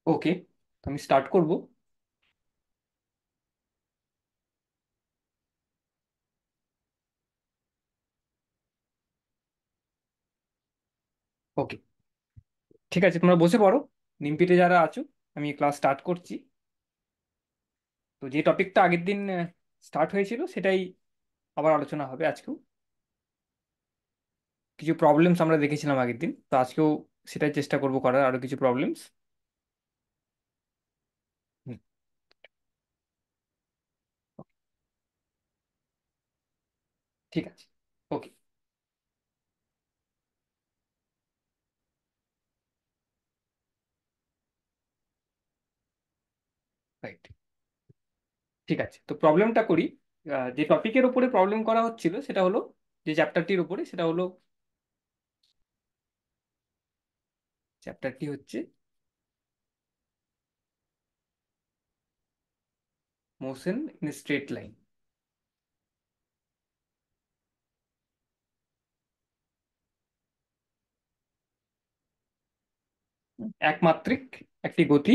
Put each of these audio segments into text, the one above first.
ওকে, তো আমি স্টার্ট করব। ওকে, ঠিক আছে, তোমরা বসে পড়ো। নিমপিটে যারা আছো, আমি ক্লাস স্টার্ট করছি। তো যে টপিকটা আগের দিন স্টার্ট হয়েছিল সেটাই আবার আলোচনা হবে আজকেও। কিছু প্রবলেমস আমরা দেখেছিলাম আগের দিন, তো আজকেও সেটাই চেষ্টা করব করার, আরো কিছু প্রবলেমস। ঠিক আছে। ওকে। রাইট। ঠিক আছে, তো প্রবলেমটা করি। যে টপিকের উপরে প্রবলেম করা হচ্ছিল সেটা হলো, যে চ্যাপ্টারটির উপরে, সেটা হলো, চ্যাপ্টারটি হচ্ছে মোশন ইন স্ট্রেট লাইন। একমাত্রিক একটি গতি।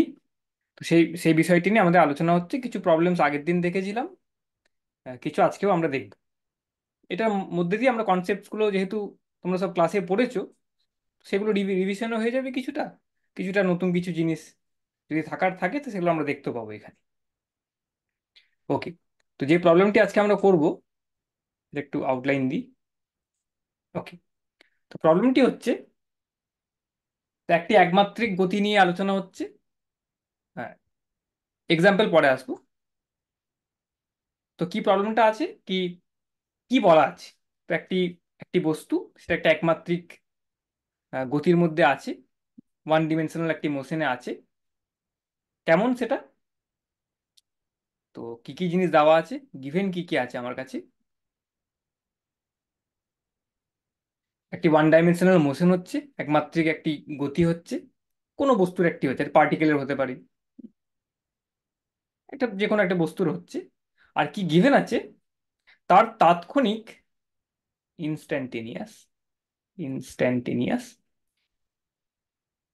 তো সেই সেই বিষয়টি নিয়ে আমাদের আলোচনা হচ্ছে। কিছু প্রবলেমস আগের দিন দেখেছিলাম, কিছু আজকেও আমরা দেখব। এটার মধ্যে দিয়ে আমরা কনসেপ্টস গুলো, যেহেতু তোমরা সব ক্লাসে পড়েছো, সেগুলো রিভিশনও হয়ে যাবে কিছুটা। কিছুটা নতুন কিছু জিনিস যদি থাকার থাকে, তো সেগুলো আমরা দেখতে পাবো এখানে। ওকে, তো যে প্রবলেমটি আজকে আমরা করব, এটা একটু আউটলাইন দিই। ওকে, তো প্রবলেমটি হচ্ছে, তো একটি একমাত্রিক গতি নিয়ে আলোচনা হচ্ছে। হ্যাঁ, এক্সাম্পল পরে আসবো। তো কি প্রবলেমটা আছে, কি কি বলা আছে? তো একটি একটি বস্তু, সেটা একটা একমাত্রিক গতির মধ্যে আছে, ওয়ান ডিমেনশনাল একটি মোশনে আছে। কেমন সেটা? তো কি কি জিনিস দেওয়া আছে, গিভেন কি কি আছে আমার কাছে। একটি ওয়ান ডাইমেনশনাল মোশন হচ্ছে, একমাত্রিক একটি গতি হচ্ছে, কোনো বস্তুর একটি হচ্ছে, পার্টিকেলের হতে পারে, একটা যে কোনো একটা বস্তুর হচ্ছে। আর কি গিভেন আছে, তার তাৎক্ষণিক, instantaneous, instantaneous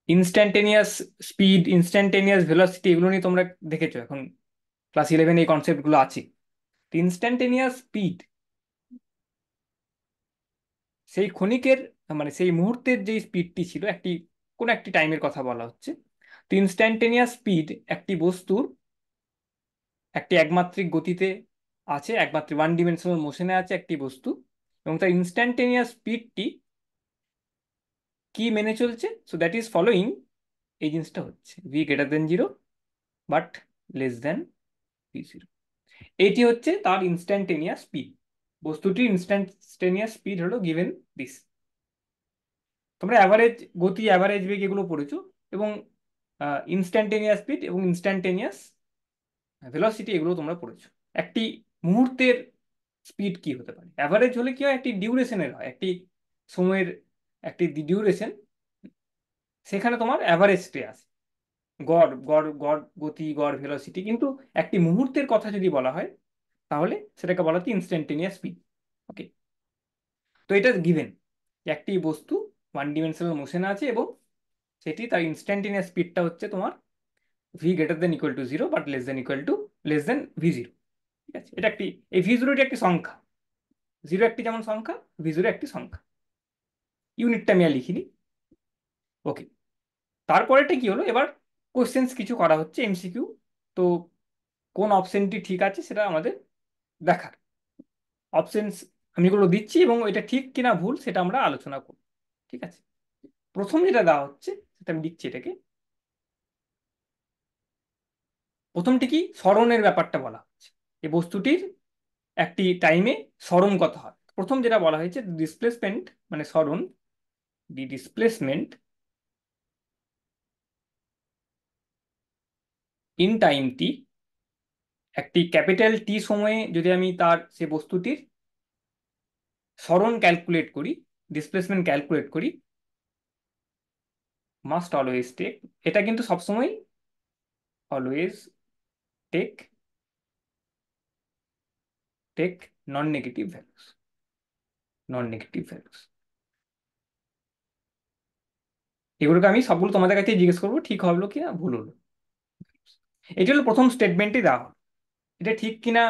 instantaneous speed, instantaneous velocity, এগুলো নিয়ে তোমরা দেখেছো এখন, ক্লাস 11 এই কনসেপ্টগুলো আছে। ইনস্ট্যান্টেনিয়াস স্পিড, সেই ক্ষণিকের, মানে সেই মুহূর্তের যে স্পিডটি ছিল, একটি কোন একটি টাইমের কথা বলা হচ্ছে। তো ইনস্ট্যান্টেনিয়াস স্পিড একটি বস্তুর একটি একমাত্রিক গতিতে আছে, একমাত্রিক ওয়ান ডিমেনশনাল মোশনে আছে একটি বস্তু, এবং তার ইনস্ট্যান্টেনিয়াস স্পিডটি কি মেনে চলছে? সো দ্যাট ইজ ফলোয়িং, এই জিনিসটা হচ্ছে V greater than zero but less than V zero. এটি হচ্ছে তার ইনস্ট্যান্টেনিয়াস স্পিড। বস্তুটির ইনস্ট্যান্টেনিয়াস স্পিড হলো গিভেন দিস। তোমরা অ্যাভারেজ গতি, অ্যাভারেজ বেগ এগুলো পড়েছো, এবং ইনস্ট্যান্টেনিয়াস স্পিড এবং ইনস্ট্যান্টেনিয়াস ভেলোসিটি এগুলো তোমরা পড়েছো। একটি মুহূর্তের স্পিড কি হতে পারে? অ্যাভারেজ হলে কি হয়, একটি ডিউরেশনের হয়, একটি সময়ের একটি ডিউরেশন, সেখানে তোমার অ্যাভারেজটি আসে, গড় গড় গড় গতি, গড় ভেলোসিটি। কিন্তু একটি মুহূর্তের কথা যদি বলা হয়, তাহলে সেটাকে বলা হচ্ছে ইনস্ট্যান্টেনিয়াস স্পিড। ওকে, তো এটা গিভেন, একটি বস্তু ওয়ান ডিমেনশনাল মোশনে আছে, এবং সেটি তার ইনস্ট্যান্টেনিয়াস স্পিডটা হচ্ছে তোমার V greater than equal to zero but less than V zero. ঠিক আছে, এটা একটি, এই ভি জিরোটি একটি সংখ্যা। জিরো একটি যেমন সংখ্যা, ভি জিরো একটি সংখ্যা। ইউনিটটা আমি আর লিখিনি। ওকে, তারপরেটা কি হলো, এবার কোশ্চেন্স কিছু করা হচ্ছে, এমসিকিউ। তো কোন অপশনটি ঠিক আছে সেটা আমাদের দেখার। অপশনস আমি এগুলো দিচ্ছি, এবং এটা ঠিক কিনা ভুল সেটা আমরা আলোচনা করব। ঠিক আছে, প্রথম যেটা দেওয়া হচ্ছে, সেটা আমি লিখছি এটাকে। প্রথমটি কি, স্মরণের ব্যাপারটা বলা হচ্ছে, এই বস্তুটির একটি টাইমে স্মরণ কত হয়। প্রথম যেটা বলা হয়েছে, ডিসপ্লেসমেন্ট মানে স্মরণ, দি ডিসপ্লেসমেন্ট ইন টাইম টি, একটি ক্যাপিটাল টি সময়ে যদি আমি তার সে বস্তুটির স্মরণ ক্যালকুলেট করি, ডিসপ্লেসমেন্ট ক্যালকুলেট করি, মাস্ট অলওয়েজ টেক, এটা কিন্তু সবসময় always take take non negative values, non negative values. এগুলোকে আমি সবগুলো তোমাদের কাছে জিজ্ঞেস করবো, ঠিক হলো কি না ভুল হলো। এটি হলো প্রথম স্টেটমেন্টই দেওয়া হলো। এটা ঠিক কিনা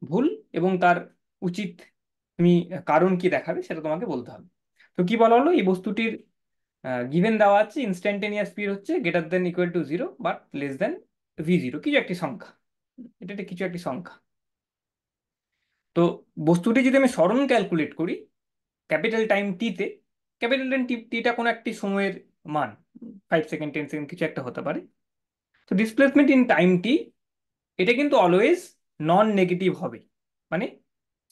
ভুল এবং তার উচিত তুমি কারণ কি দেখাবে সেটা তোমাকে বলতে হবে। তো কি বলা হলো, এই বস্তুটির গিভেন দেওয়া আছে ইনস্ট্যান্টেনিয়াস স্পিড হচ্ছে greater than equal to zero but less than v0, কিছু একটি সংখ্যা। এটা একটা কিছু একটি সংখ্যা। তো বস্তুটি যদি আমি সরণ ক্যালকুলেট করি ক্যাপিটাল টাইম টিতে, ক্যাপিটাল টাইম টিটা কোনো একটি সময়ের মান, 5 সেকেন্ড 10 সেকেন্ড কিছু একটা হতে পারে। তো ডিসপ্লেসমেন্ট ইন টাইম টি এটা কিন্তু অলওয়েজ নন নেগেটিভ হবে, মানে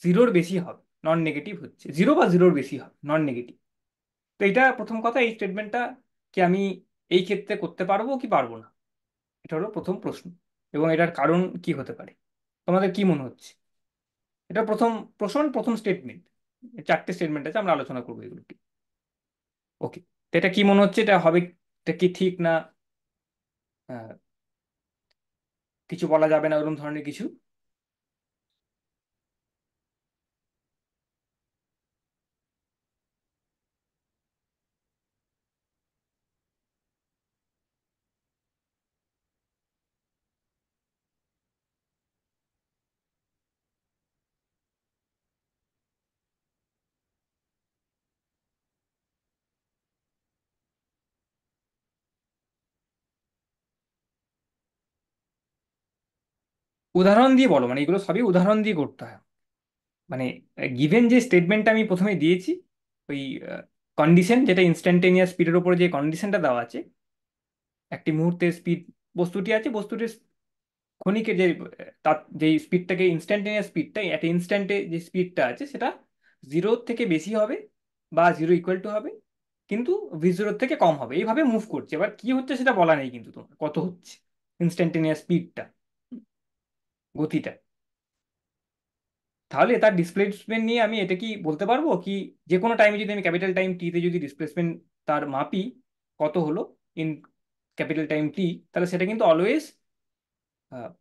জিরোর বেশি হবে। নন নেগেটিভ হচ্ছে জিরো বা জিরোর বেশি হবে, নন নেগেটিভ। তো এটা প্রথম কথা, এই স্টেটমেন্টটা কি আমি এই ক্ষেত্রে করতে পারবো কি পারবো না, এটা হলো প্রথম প্রশ্ন। এবং এটার কারণ কি হতে পারে, তোমাদের কি মনে হচ্ছে? এটা প্রথম প্রশ্ন, প্রথম স্টেটমেন্ট। চারটে স্টেটমেন্ট আছে, আমরা আলোচনা করবো এগুলো। ওকে, তো এটা কি মনে হচ্ছে, এটা হবে, এটা কি ঠিক না আহ, কিছু বলা যাবে না ওরকম ধরনের কিছু? উদাহরণ দিয়ে বলো, মানে এগুলো সবই উদাহরণ দিয়ে করতে হয়। মানে গিভেন যে স্টেটমেন্টটা আমি প্রথমে দিয়েছি, ওই কন্ডিশন যেটা ইনস্ট্যান্টেনিয়াস স্পিডের উপরে যে কন্ডিশনটা দেওয়া আছে, একটি মুহূর্তের স্পিড বস্তুটি আছে, বস্তুটির ক্ষণিকের যে তার যে স্পিডটাকে ইনস্ট্যান্টেনিয়াস স্পিডটা একটা ইনস্ট্যান্টে যে স্পিডটা আছে সেটা জিরোর থেকে বেশি হবে বা জিরো ইকুয়াল টু হবে, কিন্তু v0 থেকে কম হবে, এইভাবে মুভ করছে। এবার কি হচ্ছে সেটা বলা নেই কিন্তু তোমার কত হচ্ছে ইনস্ট্যান্টেনিয়াস স্পিডটা, গতিটা। তাহলে তার ডিসপ্লেসমেন্ট নিয়ে আমি এটা কি বলতে পারবো কি, যে কোনো টাইমে যদি আমি ক্যাপিটাল টাইম টিতে যদি ডিসপ্লেসমেন্ট তার মাপি কত হলো ইন ক্যাপিটাল টাইম টি, তাহলে সেটা কিন্তু অলওয়েজ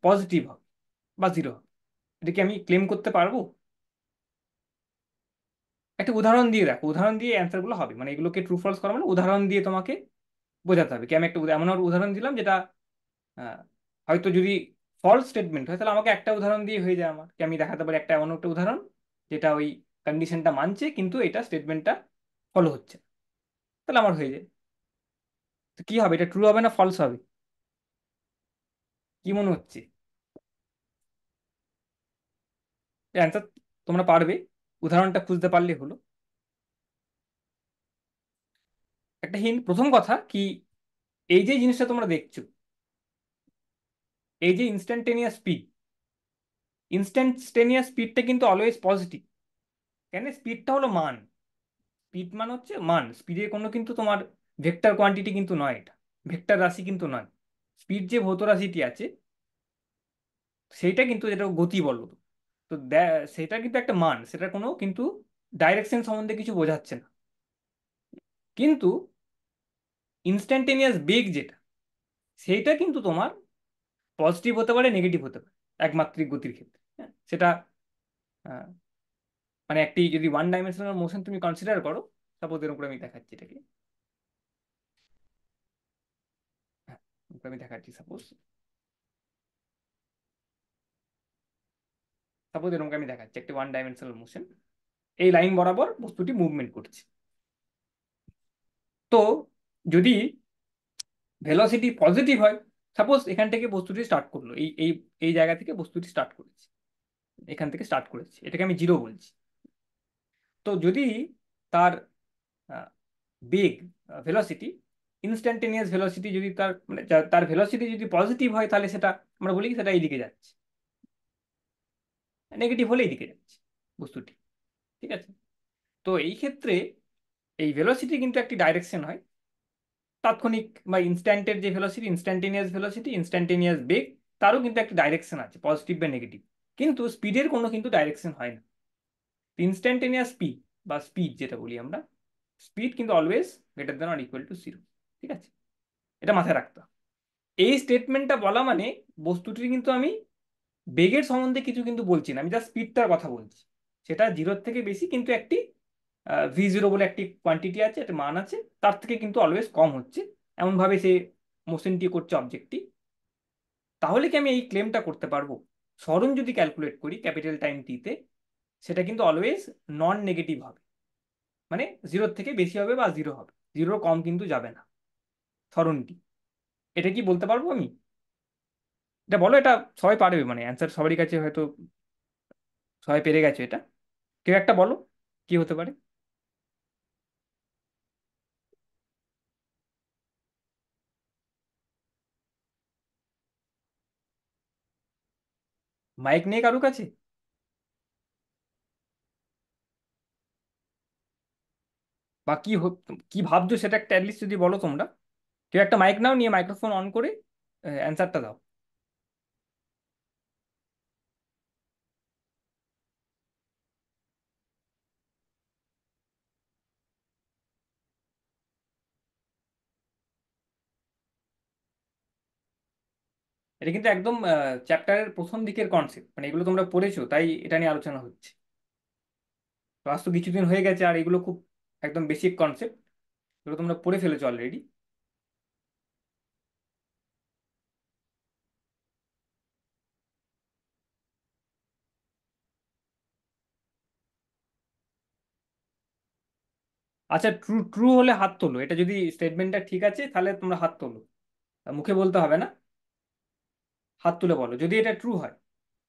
পজিটিভ হবে বা জিরো হবে। এটা কি আমি ক্লেম করতে পারবো? একটা উদাহরণ দিয়ে দেখো, উদাহরণ দিয়ে অ্যান্সার গুলো হবে, মানে এগুলোকে ট্রু ফলস করা মানে উদাহরণ দিয়ে তোমাকে বোঝাতে হবে। কি আমি একটা এমন একটা উদাহরণ দিলাম যেটা আহ, হয়তো যদি ফলস স্টেটমেন্ট হয় তাহলে আমাকে একটা উদাহরণ দিয়ে হয়ে যায় আমার, কি আমি দেখাতে পারি একটা এমন একটা উদাহরণ যেটা ওই কন্ডিশনটা মানছে কিন্তু এটা স্টেটমেন্টটা ফলো হচ্ছে না। তাহলে আমার হয়ে যায়। তো কি হবে, এটা ট্রু হবে না ফলস হবে? কি মনে হচ্ছে? অ্যান্সার তোমরা পারবে, উদাহরণটা খুঁজতে পারলে হলো। একটা হিন্ট, প্রথম কথা কি, এই যে জিনিসটা তোমরা দেখছো, এই যে ইনস্ট্যান্টেনিয়াস স্পিড, ইনস্ট্যান্টেনিয়াস স্পিডটা কিন্তু অলওয়েজ পজিটিভ। কেন? স্পিডটা হলো মান, স্পিড মান হচ্ছে মান, স্পিডের কোনো কিন্তু তোমার ভেক্টর কোয়ান্টিটি কিন্তু নয়, এটা ভেক্টর রাশি কিন্তু নয়। স্পিড যে ভৌত রাশিটি আছে সেইটা কিন্তু, যেটা গতি বলো, তো সেটা কিন্তু একটা মান, সেটা কোনো কিন্তু ডাইরেকশন সম্বন্ধে কিছু বোঝাচ্ছে না। কিন্তু ইনস্ট্যান্টেনিয়াস বেগ যেটা, সেইটা কিন্তু তোমার পজিটিভ হতে পারে নেগেটিভ হতে পারে একমাত্রিক গতির ক্ষেত্রে। হ্যাঁ, সেটা আহ, মানে একটি যদি ওয়ান ডাইমেনশনাল মোশন তুমি কনসিডার করো, সাপোজ এরকম করে আমি দেখাচ্ছি এটাকে। হ্যাঁ, এরকম করে আমি দেখাচ্ছি, সাপোজ সাপোজ এরকম করে আমি দেখাচ্ছি একটি ওয়ান ডাইমেনশনাল মোশন, এই লাইন বরাবর বস্তুটি মুভমেন্ট করছে। তো যদি ভেলোসিটি পজিটিভ হয়, সাপোজ এখান থেকে বস্তুটি স্টার্ট করলো, এই এই এই জায়গা থেকে বস্তুটি স্টার্ট করেছে, এখান থেকে স্টার্ট করেছে, এটাকে আমি জিরো বলছি। তো যদি তার বেগ, ভেলোসিটি, ইনস্ট্যান্টেনিয়াস ভেলোসিটি যদি তার মানে তার ভেলোসিটি যদি পজিটিভ হয় তাহলে সেটা আমরা বলি কি সেটা এইদিকে যাচ্ছে, নেগেটিভ হলে এইদিকে যাচ্ছে বস্তুটি। ঠিক আছে? তো এই ক্ষেত্রে এই ভেলোসিটি কিন্তু একটি ডাইরেকশন হয়, তাৎক্ষণিক বা ইনস্ট্যান্টের যে ভেলোসিটি, ইনস্ট্যান্টেনিয়াস ভেলোসিটি, ইনস্ট্যান্টেনিয়াস বেগ, তারও কিন্তু একটা ডাইরেকশন আছে, পজিটিভ বা নেগেটিভ। কিন্তু স্পিডের কোনো কিন্তু ডাইরেকশন হয় না। ইনস্ট্যান্টেনিয়াস স্পিড বা স্পিড যেটা বলি আমরা, স্পিড কিন্তু always greater than or equal to zero. ঠিক আছে? এটা মাথায় রাখতে হবে। এই স্টেটমেন্টটা বলা মানে বস্তুটির কিন্তু আমি বেগের সম্বন্ধে কিছু কিন্তু বলছি না, আমি জাস্ট স্পিডটার কথা বলছি। সেটা জিরোর থেকে বেশি, কিন্তু একটি v0 বলে একটি কোয়ান্টিটি আছে, একটা মান আছে, তার থেকে কিন্তু অলওয়েজ কম হচ্ছে, এমন ভাবে সে মোশনটি করছে অবজেক্টটি। তাহলে কি আমি এই ক্লেমটা করতে পারবো সরণ যদি ক্যালকুলেট করি ক্যাপিটাল টাইম টিতে, সেটা কিন্তু অলওয়েজ নন নেগেটিভ হবে, মানে জিরোর থেকে বেশি হবে বা জিরো হবে, জিরোর কম কিন্তু যাবে না সরণটি। এটা কি বলতে পারবো আমি? এটা বলো, এটা সবাই পারবে, মানে অ্যান্সার সবারই কাছে হয়তো সবাই পেরে গেছে এটা। কেউ একটা বলো, কি হতে পারে? মাইক নেই কারো কাছে? বা কি ভাবছো সেটা একটা অ্যাটলিস্ট যদি বলো তোমরা। কেউ একটা মাইক নাও, নিয়ে মাইক্রোফোন অন করে অ্যান্সারটা দাও। এটা কিন্তু একদম চ্যাপ্টারের প্রথম দিকের কনসেপ্ট, মানে এগুলো তোমরা পড়েছো তাই এটা নিয়ে আলোচনা হচ্ছে। ক্লাস তো কিছুদিন হয়ে গেছে, আর এগুলো খুব একদম বেসিক কনসেপ্ট, এগুলো তোমরা পড়ে ফেলেছো অলরেডি। আচ্ছা, ট্রু ট্রু হলে হাত তোলো, এটা যদি স্টেটমেন্টটা ঠিক আছে তাহলে তোমরা হাত তোলো, মুখে বলতে হবে না। হাত তুলে বলো যদি এটা ট্রু হয়,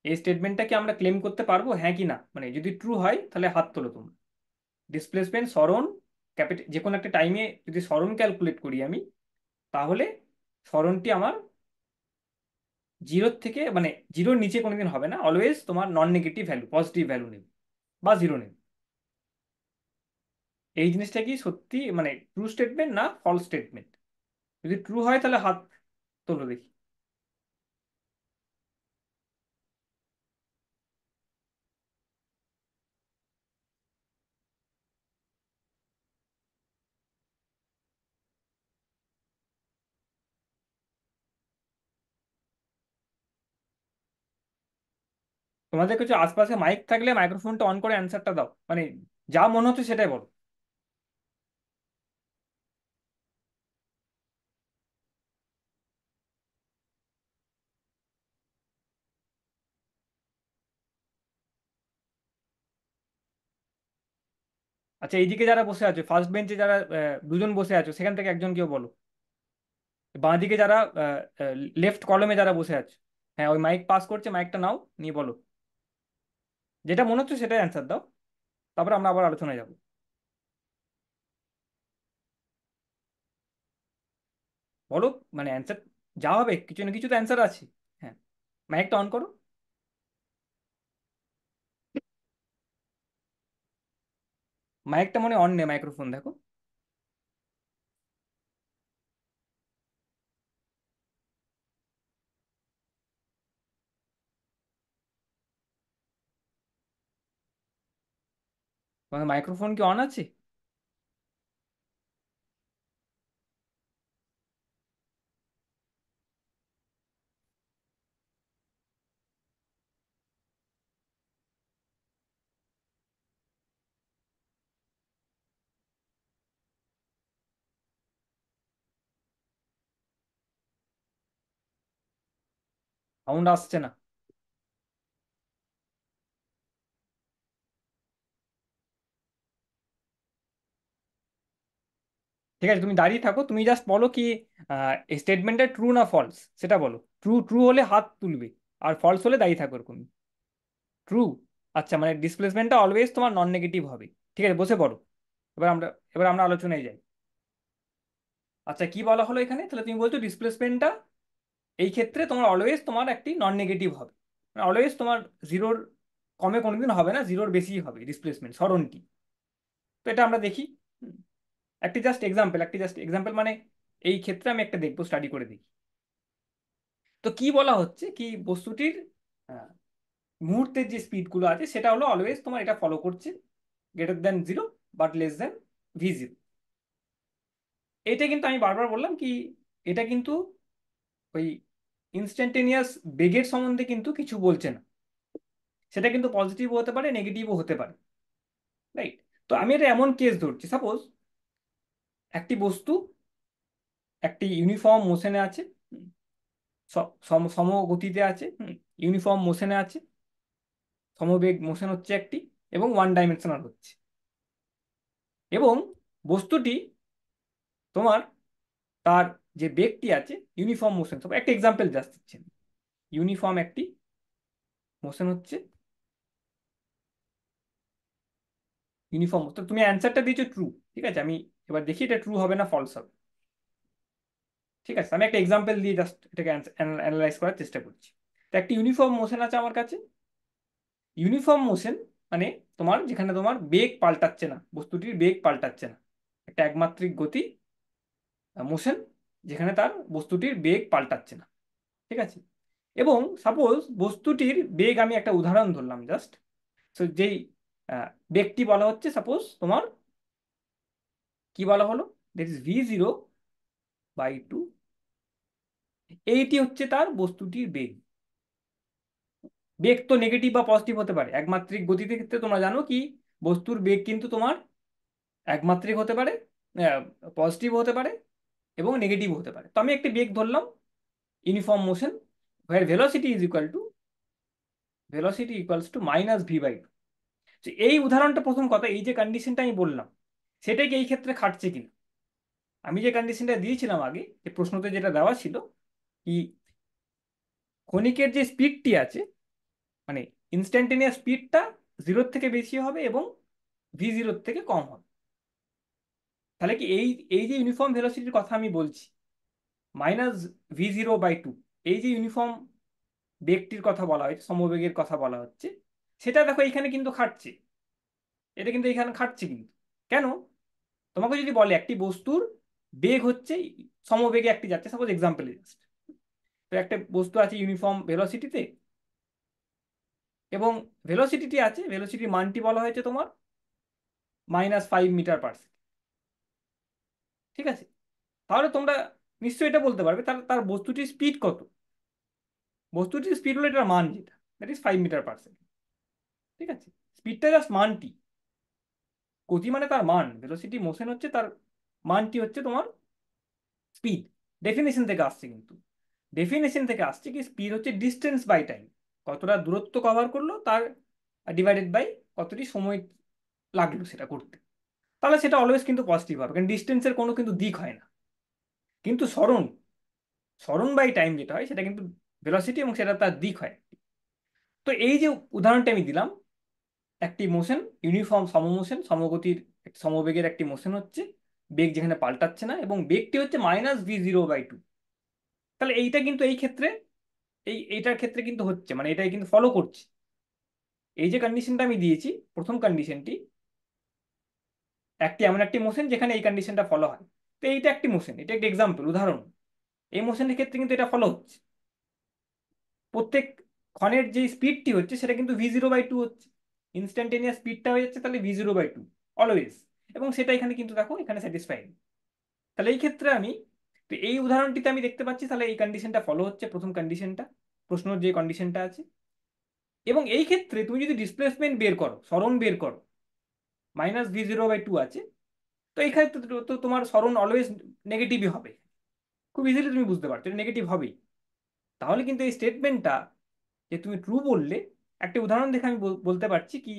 এই স্টেটমেন্টটা কি আমরা ক্লেম করতে পারবো, হ্যাঁ কি না, মানে যদি ট্রু হয় তাহলে হাত তোলো তোমরা। ডিসপ্লেসমেন্ট সরণ ক্যাপিটাল যে কোনো একটা টাইমে যদি সরণ ক্যালকুলেট করি আমি, তাহলে সরণটি আমার জিরোর থেকে, মানে জিরোর নিচে কোনোদিন হবে না, অলওয়েজ তোমার non negative value, positive value নেবে বা জিরো নেবে। এই জিনিসটা কি সত্যি, মানে ট্রু স্টেটমেন্ট না ফলস স্টেটমেন্ট? যদি ট্রু হয় তাহলে হাত তোলো দেখি। তোমাদের কিছু আশপাশে মাইক থাকলে মাইক্রোফোনটা অন করে অ্যান্সারটা দাও, মানে যা মনে হচ্ছে সেটাই বলো। আচ্ছা, এইদিকে যারা বসে আছো, ফার্স্ট বেঞ্চে যারা দুজন বসে আছো, সেখান থেকে একজন কেউ বলো। বাঁ দিকে যারা লেফট কলমে যারা বসে আছে, হ্যাঁ ওই মাইক পাস করছে, মাইকটা নাও, নিয়ে বলো যেটা মনে হচ্ছে সেটাই অ্যান্সার দাও, তারপরে আমরা আবার আলোচনায় যাবো। বলো, মানে অ্যান্সার যা হবে কিছু না কিছু তো অ্যান্সার আছে। হ্যাঁ, মাইকটা অন করো। মাইকটা মনে অন নেই, মাইক্রোফোন দেখো। তোমার মাইক্রোফোন কি অন আছে? সাউন্ড আসছে না। ঠিক আছে, তুমি দাঁড়িয়ে থাকো, তুমি জাস্ট বলো কি স্টেটমেন্টটা ট্রু না ফলস সেটা বলো। ট্রু ট্রু হলে হাত তুলবে, আর ফলস হলে দাঁড়িয়ে থাকো এরকম। ট্রু। আচ্ছা, মানে ডিসপ্লেসমেন্টটা অলওয়েজ তোমার নন নেগেটিভ হবে। ঠিক আছে, বসে পড়ো। এবার আমরা এবার আমরা আলোচনায় যাই। আচ্ছা, কি বলা হলো এখানে, তাহলে তুমি বলছো ডিসপ্লেসমেন্টটা এই ক্ষেত্রে তোমার অলওয়েজ তোমার একটি নন নেগেটিভ হবে, মানে অলওয়েজ তোমার জিরোর কমে কোনোদিন হবে না, জিরোর বেশি হবে ডিসপ্লেসমেন্ট সরণটি। তো এটা আমরা দেখি। হুম, একটি জাস্ট এক্সাম্পল মানে এই ক্ষেত্রে আমি একটা দেখবো, স্টাডি করে দেখি। তো কি বলা হচ্ছে কি বস্তুটির আহ, মুহূর্তের যে স্পিডগুলো আছে সেটা হলো অলওয়েজ তোমার এটা ফলো করছে greater than zero but less than V zero. এটা কিন্তু আমি বারবার বললাম কি, এটা কিন্তু ওই ইনস্ট্যান্টেনিয়াস বেগের সম্বন্ধে কিন্তু কিছু বলছে না, সেটা কিন্তু পজিটিভও হতে পারে নেগেটিভও হতে পারে, রাইট? তো আমি এটা এমন কেস ধরছি, সাপোজ একটি বস্তু একটি ইউনিফর্ম মোশনে আছে, সমগতিতে আছে, ইউনিফর্ম মোশনে আছে, সমবেগ মোশন হচ্ছে একটি, এবং ওয়ান ডাইমেনশনাল হচ্ছে। এবং বস্তুটি তোমার তার যে বেগটি আছে ইউনিফর্ম মোশন, তবে একটা এক্সাম্পল জাস্ট দিচ্ছি, ইউনিফর্ম একটি মোশন হচ্ছে, ইউনিফর্ম, তো তুমি অ্যান্সারটা দিয়েছো ট্রু। ঠিক আছে, আমি এবার দেখি এটা ট্রু হবে না ফলস হবে। ঠিক আছে, আমি একটা এক্সাম্পল দিয়ে জাস্ট এটাকে অ্যানালাইজ করার চেষ্টা করছি। তো একটি ইউনিফর্ম মোশন আছে আমার কাছে। ইউনিফর্ম মোশন মানে তোমার যেখানে তোমার বেগ পাল্টাচ্ছে না, বস্তুটির বেগ পাল্টাচ্ছে না, একটা একমাত্রিক গতি মোশন যেখানে তার বস্তুটির বেগ পাল্টাচ্ছে না। ঠিক আছে, এবং সাপোজ বস্তুটির বেগ, আমি একটা উদাহরণ ধরলাম জাস্ট, তো যেই বেগটি বলা হচ্ছে, সাপোজ তোমার কি বলা হলো, দ্যাট ইজ v0/2, এইটি হচ্ছে তার বস্তুটির বেগ। বেগ তো নেগেটিভ বা পজিটিভ হতে পারে, একমাত্রিক গতিতে ক্ষেত্রে তোমরা জানো কি বস্তুর বেগ কিন্তু তোমার একমাত্রিক হতে পারে, পজিটিভ হতে পারে এবং নেগেটিভ হতে পারে। তো আমি একটি বেগ ধরলাম uniform motion, where velocity equals to -v/2। এই উদাহরণটা, প্রথম কথা, এই যে কন্ডিশনটা আমি বললাম সেটাই কি এই ক্ষেত্রে খাটছে কিনা। আমি যে কন্ডিশনটা দিয়েছিলাম আগে, যে প্রশ্নতে যেটা দেওয়া ছিল, কি ক্ষণিকের যে স্পিডটি আছে, মানে ইনস্ট্যান্টেনিয়াস স্পিডটা জিরোর থেকে বেশি হবে এবং v0 থেকে কম হবে, তাহলে কি এই এই যে ইউনিফর্ম ভেলোসিটির কথা আমি বলছি, -v0/2, এই যে ইউনিফর্ম বেগটির কথা বলা হয়েছে, সমবেগের কথা বলা হচ্ছে, সেটা দেখো এখানে কিন্তু খাটছে, এটা কিন্তু এখানে খাটছে কিন্তু। কেন? তোমাকে যদি বলে একটি বস্তুর বেগ হচ্ছে সমবেগে একটি যাচ্ছে, সাপোজ এক্সাম্পল জাস্ট, তো একটা বস্তু আছে ইউনিফর্ম ভেলোসিটিতে, এবং ভেলোসিটিটি আছে, ভেলোসিটির মানটি বলা হয়েছে তোমার -5 মিটার/সেকেন্ড। ঠিক আছে, তাহলে তোমরা নিশ্চয়ই এটা বলতে পারবে তার তার বস্তুটির স্পিড কত। বস্তুটির স্পিড হলো এটার মান, যেটা দ্যাট ইজ 5 মিটার/সেকেন্ড। ঠিক আছে, স্পিডটা জাস্ট মানটি, গতি মানে তার মান, ভেলোসিটি মোশন হচ্ছে তার মানটি হচ্ছে তোমার স্পিড। ডেফিনেশন থেকে আসছে কিন্তু, ডেফিনেশন থেকে আসছে কি স্পিড হচ্ছে ডিস্টেন্স বাই টাইম, কতটা দূরত্ব কভার করলো তার ডিভাইডেড বাই কতটি সময় লাগলো সেটা করতে। তাহলে সেটা অলওয়েজ কিন্তু পজিটিভ হবে, কারণ ডিস্টেন্সের কোনো কিন্তু দিক হয় না। কিন্তু সরণ, সরণ বাই টাইম যেটা হয় সেটা কিন্তু ভেলোসিটি, এবং সেটা তার দিক হয়। তো এই যে উদাহরণটা আমি দিলাম, একটি মোশন ইউনিফর্ম সমমোশন, সমগতির সমবেগের একটি মোশন হচ্ছে, বেগ যেখানে পাল্টাচ্ছে না, এবং বেগটি হচ্ছে -v0/2। তাহলে এইটা কিন্তু এই ক্ষেত্রে, এইটার ক্ষেত্রে কিন্তু হচ্ছে, মানে এটাই কিন্তু ফলো করছে। এই যে কন্ডিশনটা আমি দিয়েছি, প্রথম কন্ডিশনটি একটি এমন একটি মোশন যেখানে এই কন্ডিশনটা ফলো হয়। তো এইটা একটি মোশন, এটা একটি এক্সাম্পল, উদাহরণ। এই মোশনের ক্ষেত্রে কিন্তু এটা ফলো হচ্ছে, প্রত্যেক ক্ষণের যে স্পিডটি হচ্ছে সেটা কিন্তু v0/2 হচ্ছে, ইনস্ট্যান্টেনিয়াস স্পিডটা হয়ে যাচ্ছে তাহলে v0/2 অলওয়েজ, এবং সেটা এখানে কিন্তু দেখো এখানে স্যাটিসফাইড। তাহলে এই ক্ষেত্রে আমি, তো এই উদাহরণটিতে আমি দেখতে পাচ্ছি তাহলে এই কন্ডিশনটা ফলো হচ্ছে, প্রথম কন্ডিশনটা, প্রশ্নের যে কন্ডিশনটা আছে। এবং এই ক্ষেত্রে তুমি যদি ডিসপ্লেসমেন্ট বের করো, সরণ বের করো, -v0/2 আছে, তো এই ক্ষেত্রে তো তোমার সরণ অলওয়েজ নেগেটিভই হবে, খুব ইজিলি তুমি বুঝতে পারছো এটা নেগেটিভ হবেই। তাহলে কিন্তু এই স্টেটমেন্টটা যে তুমি ট্রু বললে, একটা উদাহরণ দেখে আমি বলতে পারছি কি,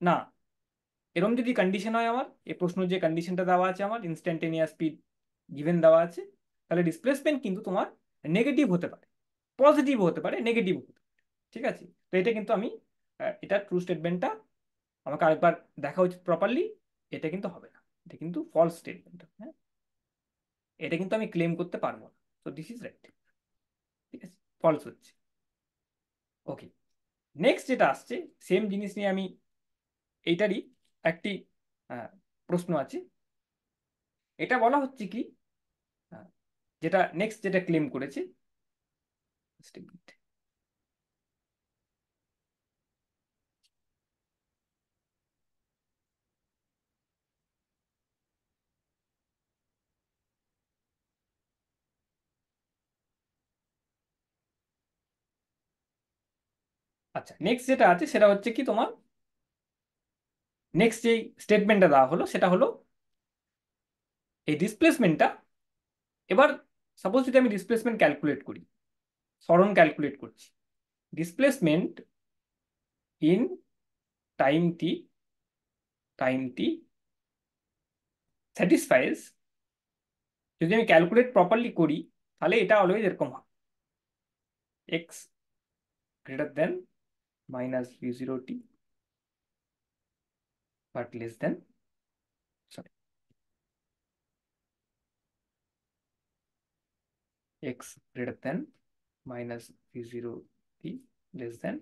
না, এরকম যদি কন্ডিশন হয়, আমার এই প্রশ্ন যে কন্ডিশনটা দেওয়া আছে, আমার ইনস্ট্যান্টেনিয়াস স্পিড গিভেন দেওয়া আছে, তাহলে ডিসপ্লেসমেন্ট কিন্তু তোমার নেগেটিভ হতে পারে, পজিটিভ হতে পারে, নেগেটিভ হতে পারে। ঠিক আছে, তো এটা কিন্তু আমি, এটা ট্রু স্টেটমেন্টটা আমাকে আরেকবার দেখা উচিত প্রপারলি, এটা কিন্তু হবে না, এটা কিন্তু ফলস স্টেটমেন্ট। হ্যাঁ, এটা কিন্তু আমি ক্লেম করতে পারবো না, তো দিস ইজ রাইট। ঠিক আছে, ফলস হচ্ছে। ওকে, নেক্সট যেটা আসছে, সেম জিনিস নিয়ে আমি, এইটারই একটি আহ, প্রশ্ন আছে। এটা বলা হচ্ছে কি, আহ, যেটা নেক্সট যেটা ক্লেম করেছে, just a minute। আচ্ছা, নেক্সট যেটা আছে সেটা হচ্ছে কি তোমার, নেক্সট যেই স্টেটমেন্টটা দেওয়া হলো সেটা হলো এই ডিসপ্লেসমেন্টটা, এবার সাপোজ যদি আমি ডিসপ্লেসমেন্ট ক্যালকুলেট করি, সরণ ক্যালকুলেট করছি। Displacement in time T, time টি স্যাটিসফাইজ, যদি আমি ক্যালকুলেট প্রপারলি করি তাহলে এটা অলওয়েজ এরকম হয়, x greater than minus V zero T but less than, sorry, x greater than minus V zero T less than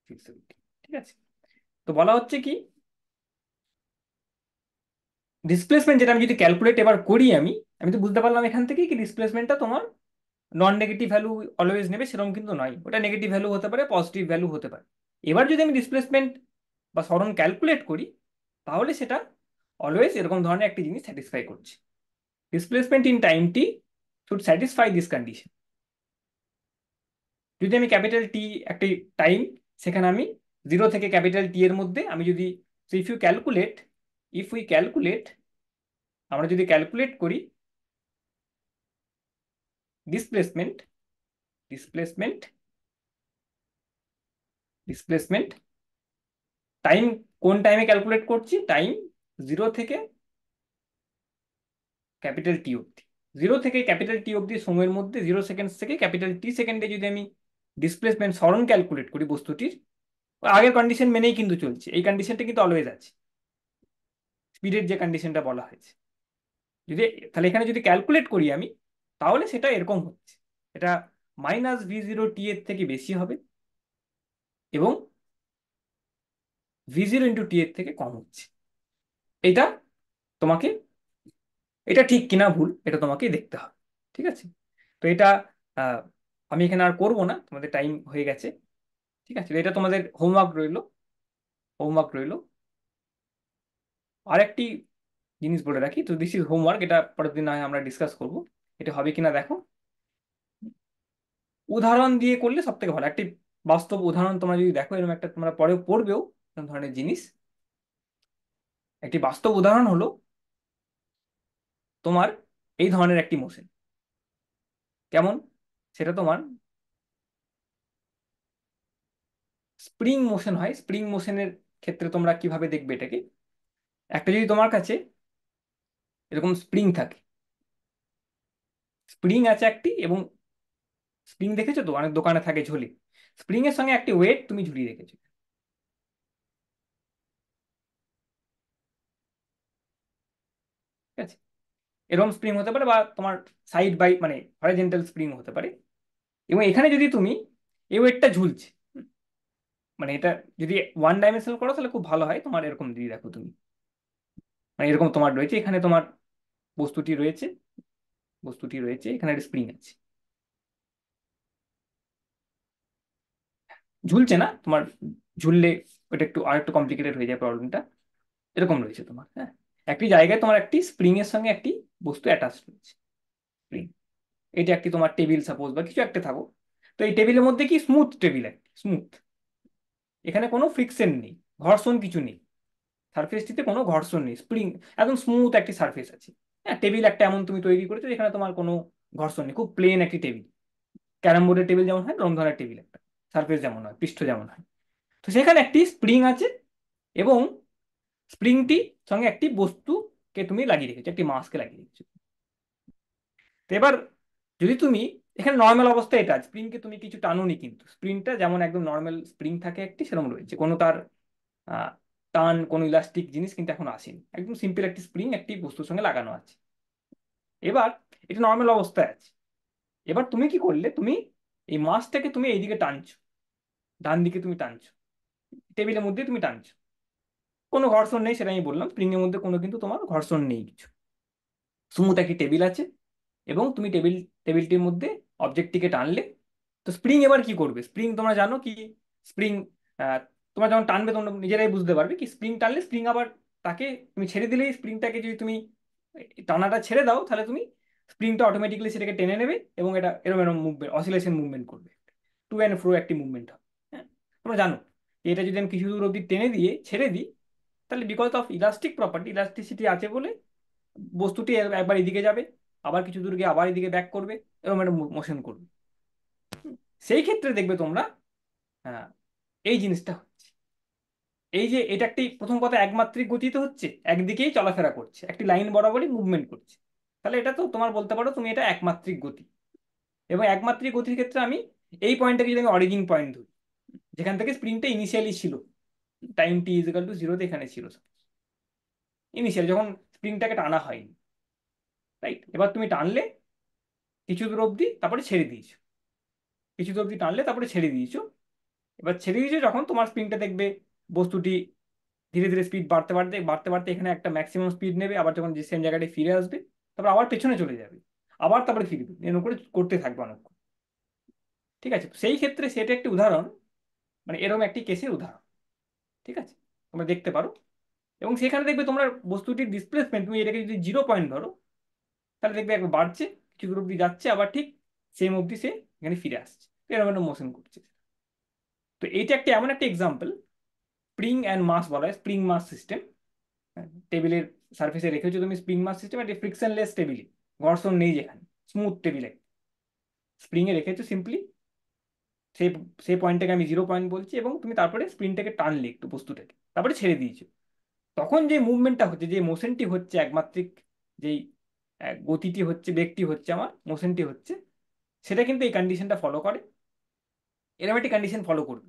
V zero টি। ঠিক আছে, তো বলা হচ্ছে কি ডিসপ্লেসমেন্ট যেটা আমি যদি ক্যালকুলেট এবার করি, আমি আমি তো বুঝতে পারলাম এখান থেকে কি ডিসপ্লেসমেন্টটা তোমার নন নেগেটিভ ভ্যালু অলওয়েজ নেবে সেরকম কিন্তু নয়, ওটা নেগেটিভ ভ্যালু হতে পারে, পজিটিভ ভ্যালু হতে পারে। এবার যদি আমি ডিসপ্লেসমেন্ট বা সরণ ক্যালকুলেট করি তাহলে সেটা অলওয়েজ এরকম ধরনের একটি জিনিস স্যাটিসফাই করছে। Displacement in time T should satisfy this condition. যদি আমি ক্যাপিটাল টি একটি টাইম, সেখানে আমি জিরো থেকে ক্যাপিটাল টি এর মধ্যে আমি যদি, if you calculate, if we calculate, আমরা যদি ক্যালকুলেট করি ডিসপ্লেসমেন্ট, ডিসপ্লেসমেন্ট, ডিসপ্লেসমেন্ট টাইম, কোন টাইমে ক্যালকুলেট করছি, টাইম জিরো থেকে ক্যাপিটাল টি অব্দি, জিরো থেকে ক্যাপিটাল টি অব্দি সময়ের মধ্যে 0 সেকেন্ড থেকে ক্যাপিটাল টি সেকেন্ডে যদি আমি ডিসপ্লেসমেন্ট সরণ ক্যালকুলেট করি বস্তুটির, আগের কন্ডিশন মেনেই কিন্তু চলছে, এই কন্ডিশনটা কিন্তু অলওয়েজ আছে, স্পিডের যে কন্ডিশনটা বলা হয়েছে। যদি তাহলে এখানে যদি ক্যালকুলেট করি আমি, তাহলে সেটা এরকম হচ্ছে, এটা মাইনাস ভি জিরো টি এর থেকে বেশি হবে এবং ভি জিরো ইন্টু টি এর থেকে কম হচ্ছে। এটা তোমাকে, এটা ঠিক কিনা ভুল এটা তোমাকে দেখতে হবে। ঠিক আছে, তো এটা আহ, আমি এখানে আর করবো না, তোমাদের টাইম হয়ে গেছে। ঠিক আছে, এটা তোমাদের হোমওয়ার্ক রইলো, হোমওয়ার্ক রইলো। আর একটি জিনিস বলে রাখি, তো দিস ইজ হোমওয়ার্ক, এটা পরের দিন না হয় আমরা ডিসকাস করবো, এটা হবে কিনা দেখো। উদাহরণ দিয়ে করলে সব থেকে ভালো, একটি বাস্তব উদাহরণ তোমরা যদি দেখো, এরকম একটা তোমরা পরে পড়বেও এরকম ধরনের জিনিস। একটি বাস্তব উদাহরণ হলো তোমার এই ধরনের একটি মোশন, কেমন, সেটা তোমার স্প্রিং মোশন হয়। স্প্রিং মোশনের ক্ষেত্রে তোমরা কিভাবে দেখবে এটাকে, একটা যদি তোমার কাছে এরকম স্প্রিং থাকে, স্প্রিং আছে একটি, এবং স্প্রিং দেখেছো তো অনেক দোকানে থাকে ঝুলি, স্প্রিং এর সঙ্গে একটি ওয়েট তুমি ঝুলিয়ে রেখেছো, ঠিক আছে, এরকম স্প্রিং হতে পারে বা তোমার সাইড বাই মানে হরিজন্টাল স্প্রিং হতে পারে। এবং এখানে যদি তুমি এই ওয়েটটা ঝুলছে, মানে এটা যদি ওয়ান ডাইমেনশনাল করো তাহলে খুব ভালো হয়, তোমার এরকম যদি দেখো তুমি, মানে এরকম তোমার রয়েছে, এখানে তোমার বস্তুটি রয়েছে, বস্তুটি রয়েছে, এখানে একটা স্প্রিং আছে, ঝুলছে না তোমার, ঝুললে ওটা একটু আর একটু কমপ্লিকেটেড হয়ে যায় প্রবলেমটা। এরকম রয়েছে তোমার, হ্যাঁ, একটি জায়গায় তোমার একটি স্প্রিং এর সঙ্গে একটি বস্তু অ্যাটাচ রয়েছে, স্প্রিং, এটা একটি তোমার টেবিল সাপোজ বা কিছু একটা থাকো, তো এই টেবিলের মধ্যে কি স্মুথ টেবিল, একটি স্মুথ, এখানে কোনো ফ্রিকশন নেই, ঘর্ষণ কিছু নেই, সারফেসটিতে কোনো ঘর্ষণ নেই, স্প্রিং একদম স্মুথ একটি সারফেস আছে। হ্যাঁ, টেবিল একটা এমন তুমি তৈরি করেছো যেখানে তোমার কোনো ঘর্ষণ নেই, খুব প্লেন একটি টেবিল, ক্যারাম বোর্ডের টেবিল যেমন হয় ওরকম ধরনের টেবিল একটা, সারফেস যেমন হয়, পৃষ্ঠ যেমন হয়, তো সেখানে একটি স্প্রিং আছে এবং স্প্রিংটি সঙ্গে একটি বস্তুকে তুমি লাগিয়ে রেখেছো, একটি মাসকে লাগিয়ে রেখেছো। তো এবার যদি তুমি এখানে নর্মাল অবস্থায় এটা স্প্রিংকে তুমি কিছু টানুনি, কিন্তু স্প্রিংটা যেমন একদম নর্মাল স্প্রিং থাকে একটি সেরকম রয়েছে, কোনো তার আহ, টান কোনো ইলাস্টিক জিনিস কিন্তু এখন আসেনি, একদম সিম্পল একটি স্প্রিং একটি বস্তুর সঙ্গে লাগানো আছে। এবার এটা নর্মাল অবস্থায় আছে, এবার তুমি কি করলে, তুমি এই মাছটাকে তুমি এইদিকে টানছো, ডান দিকে তুমি টানছো, টেবিলের মধ্যে তুমি টানছো, কোনো ঘর্ষণ নেই, সেটা আমি বললাম, স্প্রিং এর মধ্যে কোনো কিন্তু তোমার ঘর্ষণ নেই কিছু, স্মুথ একটি টেবিল আছে এবং তুমি টেবিলটির মধ্যে অবজেক্টটিকে টানলে, তো স্প্রিং এবার কি করবে, স্প্রিং তোমরা জানো কি, স্প্রিং তোমরা যখন টানবে তোমরা নিজেরাই বুঝতে পারবে কি, স্প্রিং টানলে স্প্রিং আবার তাকে তুমি ছেড়ে দিলেই, স্প্রিংটাকে যদি তুমি টানাটা ছেড়ে দাও তাহলে তুমি স্প্রিংটা অটোমেটিক্যালি সেটাকে টেনে নেবে এবং এটা এরকম এরকম মুভমেন্ট, অসিলেশন মুভমেন্ট করবে, টু অ্যান্ড ফ্রো একটি মুভমেন্ট হবে। হ্যাঁ, তোমরা জানো যে এটা যদি আমি কিছু দূর অব্দি টেনে দিয়ে ছেড়ে দিই, তাহলে because of elastic property, elasticity আছে বলে বস্তুটি একবার এদিকে যাবে, আবার কিছু দূর গিয়ে আবার এদিকে ব্যাক করবে, এরকম একটা মোশন করবে। সেই ক্ষেত্রে দেখবে তোমরা হ্যাঁ, এই জিনিসটা হচ্ছে, এই যে এটা একটি প্রথম কথা একমাত্রিক গতিতে হচ্ছে, একদিকেই চলাফেরা করছে, একটি লাইন বরাবরই মুভমেন্ট করছে, তাহলে এটা তো তোমার বলতে পারো তুমি এটা একমাত্রিক গতি। এবং একমাত্রিক গতির ক্ষেত্রে আমি এই পয়েন্টটাকে যদি আমি অরিজিন পয়েন্ট ধরি, যেখান থেকে স্প্রিংটা ইনিশিয়ালি ছিল, টাইম টি ইজিক্যাল টু জিরোতে এখানে ছিল ইনিশিয়াল, যখন স্প্রিংটাকে টানা হয়নি, রাইট? এবার তুমি টানলে কিছু দূর অবধি, তারপরে ছেড়ে দিয়েছো, কিছু দূর অবধি টানলে তারপরে ছেড়ে দিয়েছো। এবার ছেড়ে দিয়েছো যখন, তোমার স্প্রিংটা দেখবে বস্তুটি ধীরে ধীরে স্পিড বাড়তে বাড়তে বাড়তে বাড়তে এখানে একটা ম্যাক্সিমাম স্পিড নেবে, আবার যখন যে সেম জায়গাটায় ফিরে আসবে, তারপর আবার পেছনে চলে যাবে, আবার তারপরে ফিরবে, এরকম করে করতে থাকবে অনেকক্ষণ। ঠিক আছে, তো সেই ক্ষেত্রে সেটা একটি উদাহরণ, মানে এরকম একটি কেসের উদাহরণ। ঠিক আছে, তোমরা দেখতে পারো। এবং সেখানে দেখবে তোমরা বস্তুটির ডিসপ্লেসমেন্ট, তুমি এটাকে যদি 0 পয়েন্ট ধরো, তাহলে দেখবে একবার বাড়ছে, কিছু দূর অব্দি যাচ্ছে, আবার ঠিক সেম অব্দি সে এখানে ফিরে আসছে, এরকম একটা মোশন করছে। তো এইটা একটা এমন একটা এক্সাম্পল, স্প্রিং অ্যান্ড মাস বলা হয়, স্প্রিং মাস সিস্টেম। টেবিলের সার্ফেসে রেখেছো তুমি স্প্রিং মাস সিস্টেম, একটা ফ্রিকশনলেস টেবিলে, ঘর্ষণ নেই যেখানে, স্মুথ টেবিলে স্প্রিং এ রেখেছো সিম্পলি, সেই সেই পয়েন্টটাকে আমি 0 পয়েন্ট বলছি, এবং তুমি তারপরে স্প্রিংটাকে টানলে একটু বস্তুটাকে, তারপরে ছেড়ে দিয়েছো। তখন যে মুভমেন্টটা হচ্ছে, যে মোশনটি হচ্ছে একমাত্রিক, যেই গতিটি হচ্ছে, বেগটি হচ্ছে, আমার মোশনটি হচ্ছে, সেটা কিন্তু এই কন্ডিশনটা ফলো করে, এরকম একটি কন্ডিশন ফলো করবে।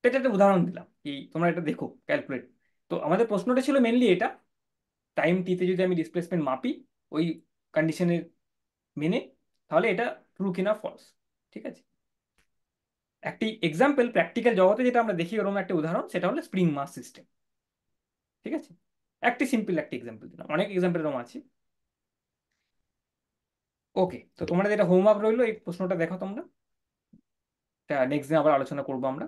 এটা একটা উদাহরণ দিলাম, এই তোমরা এটা দেখো ক্যালকুলেট। তো আমাদের প্রশ্নটা ছিল মেনলি এটা, টাইম টিতে যদি আমি ডিসপ্লেসমেন্ট মাপি ওই কন্ডিশনের মেনে, তাহলে এটা ট্রু কিনা ফলস। ঠিক আছে, একটি এক্সাম্পল প্র্যাকটিক্যাল জগতে যেটা আমরা দেখি ওরকম একটা উদাহরণ, সেটা হলো স্প্রিং মাস সিস্টেম। ঠিক আছে, একটি সিম্পল একটি এক্সাম্পল দিলাম, অনেক এক্সাম্পল এরকম আছে। ওকে, তো তোমাদের এটা হোমওয়ার্ক রইলো, এই প্রশ্নটা দেখো তোমরা, নেক্সট দিন আবার আলোচনা করবো আমরা,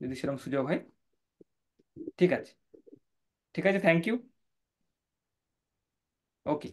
যদি সেরকম সুযোগ হয়। ঠিক আছে, ঠিক আছে, থ্যাংক ইউ। ওকে।